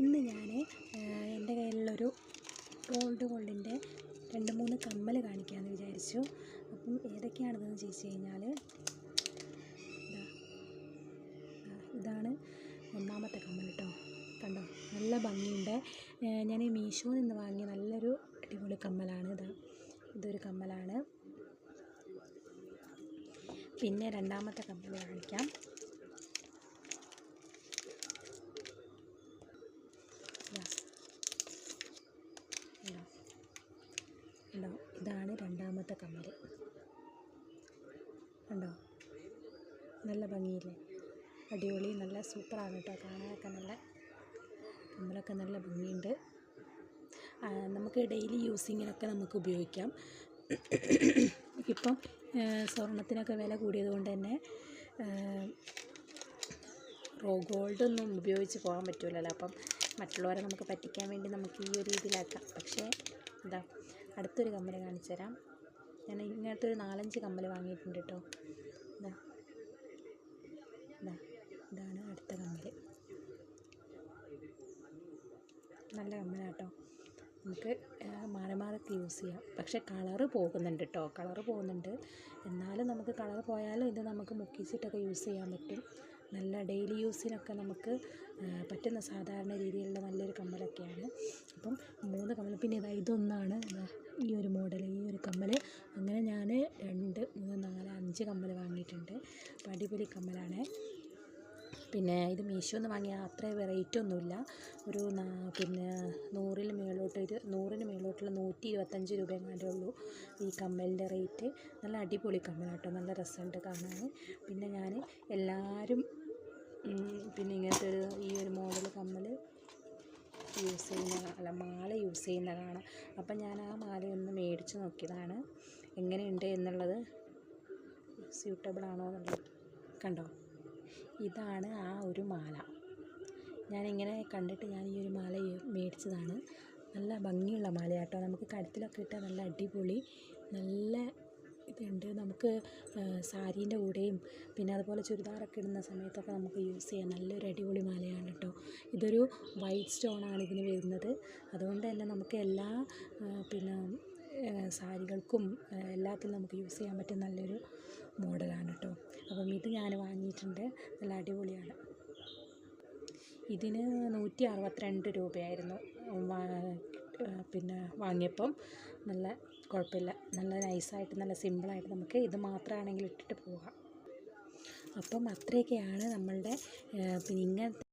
ഇന്ന് ഞാൻ എൻ്റെ കയ്യിലുള്ളൊരു ഗോൾഡിൻ്റെ 2-3 കമ്മൽ കാണിക്കാമെന്ന് വിചാരിച്ചു. അപ്പം ഏതൊക്കെയാണിതെന്ന് ചോദിച്ചു കഴിഞ്ഞാൽ ഇതാണ് ഒന്നാമത്തെ കമ്മൽ കേട്ടോ. കണ്ടോ, നല്ല ഭംഗിയുണ്ട്. ഞാൻ ഈ മീഷോയിൽ നിന്ന് വാങ്ങിയ നല്ലൊരു അടിപൊളി കമ്മലാണ്. ഇതൊരു കമ്മലാണ്. പിന്നെ രണ്ടാമത്തെ കമ്മൽ കാണിക്കാം. കണ്ടോ, ഇതാണ് രണ്ടാമത്തെ കമ്മൽ. കണ്ടോ, നല്ല ഭംഗിയില്ലേ, അടിപൊളി, നല്ല സൂപ്പറാണ് കേട്ടോ. കാണാനൊക്കെ നല്ല കമ്മലൊക്കെ നല്ല ഭംഗിയുണ്ട്. നമുക്ക് ഡെയിലി യൂസിങ്ങിനൊക്കെ നമുക്ക് ഉപയോഗിക്കാം. ഇപ്പം സ്വർണത്തിനൊക്കെ വില കൂടിയത് കൊണ്ട് തന്നെ ഗോൾഡൊന്നും ഉപയോഗിച്ച് പോകാൻ പറ്റില്ലല്ലോ. അപ്പം മറ്റുള്ളവരെ നമുക്ക് പറ്റിക്കാൻ വേണ്ടി നമുക്ക് ഈ ഒരു രീതിയിലാക്കാം. പക്ഷേ അടുത്തൊരു കമ്മൽ കാണിച്ചു തരാം. ഞാൻ ഇങ്ങനത്തെ ഒരു 4-5 കമ്മൽ വാങ്ങിയിട്ടുണ്ട് കേട്ടോ. ഇതാണ് അടുത്ത കമ്മൽ. നല്ല കമ്മലാട്ടോ. നമുക്ക് മാറി യൂസ് ചെയ്യാം. പക്ഷേ കളറ് പോകുന്നുണ്ട് കേട്ടോ, കളറ് പോകുന്നുണ്ട്. എന്നാലും നമുക്ക് കളർ പോയാലും ഇത് നമുക്ക് മുക്കിച്ചിട്ടൊക്കെ യൂസ് ചെയ്യാൻ പറ്റും. നല്ല ഡെയിലി യൂസിനൊക്കെ നമുക്ക് പറ്റുന്ന സാധാരണ രീതിയിലുള്ള നല്ലൊരു കമ്മലൊക്കെയാണ്. അപ്പം 3 കമ്മൽ. പിന്നെ ഇതൊന്നാണ് ഈ ഒരു മോഡൽ, ഈ ഒരു കമ്മൽ. അങ്ങനെ ഞാൻ 2, 3, 4, 5 കമ്മൽ വാങ്ങിയിട്ടുണ്ട്. അപ്പോൾ അടിപൊളി കമ്മലാണ്. പിന്നെ ഇത് മീഷോന്ന് വാങ്ങിയ അത്ര റേറ്റ് ഒന്നുമില്ല. ഒരു 100-ന് മേലോട്ടുള്ള 125 രൂപ എങ്ങാണ്ടേ ഉള്ളൂ ഈ കമ്മലിൻ്റെ റേറ്റ്. നല്ല അടിപൊളി കമ്മലാട്ടോ, നല്ല രസമുണ്ട് കാണാൻ. പിന്നെ ഞാൻ എല്ലാവരും ഇങ്ങനത്തെ ഈ ഒരു മോഡൽ കമ്മൽ യൂസ് ചെയ്യുന്ന മാല യൂസ് ചെയ്യുന്ന കാണാം. അപ്പം ഞാൻ ആ മാലയൊന്ന് മേടിച്ച് നോക്കിയതാണ്, എങ്ങനെയുണ്ട് എന്നുള്ളത്, സ്യൂട്ടബിൾ ആണോ എന്നുള്ളത്. കണ്ടോ, ഇതാണ് ആ ഒരു മാല. ഞാനിങ്ങനെ കണ്ടിട്ട് ഞാൻ ഈ ഒരു മാല മേടിച്ചതാണ്. നല്ല ഭംഗിയുള്ള മാലയാട്ടോ. നമുക്ക് കഴുത്തിലൊക്കെ ഇട്ടാൽ നല്ല അടിപൊളി, നല്ല ഇതുണ്ട്. നമുക്ക് സാരീൻ്റെ കൂടെയും പിന്നെ അതുപോലെ ചുരിദാറൊക്കെ ഇടുന്ന സമയത്തൊക്കെ നമുക്ക് യൂസ് ചെയ്യാം. നല്ലൊരു അടിപൊളി മാലയാണ് കേട്ടോ. ഇതൊരു വൈറ്റ് സ്റ്റോണാണ് ഇതിന് വരുന്നത്. അതുകൊണ്ട് തന്നെ നമുക്ക് എല്ലാ സാരികൾക്കും എല്ലാത്തിലും നമുക്ക് യൂസ് ചെയ്യാൻ പറ്റുന്ന നല്ലൊരു മോഡലാണ് കേട്ടോ. അപ്പം ഇത് ഞാൻ വാങ്ങിയിട്ടുണ്ട്. നല്ല അടിപൊളിയാണ്. ഇതിന് 162 രൂപയായിരുന്നു വാങ്ങിയപ്പം. നല്ല കുഴപ്പമില്ല, നല്ല നൈസായിട്ട് നല്ല സിമ്പിളായിട്ട് നമുക്ക് ഇത് മാത്രമാണെങ്കിൽ ഇട്ടിട്ട് പോകാം. അപ്പം അത്രയൊക്കെയാണ് നമ്മളുടെ ഇങ്ങനത്തെ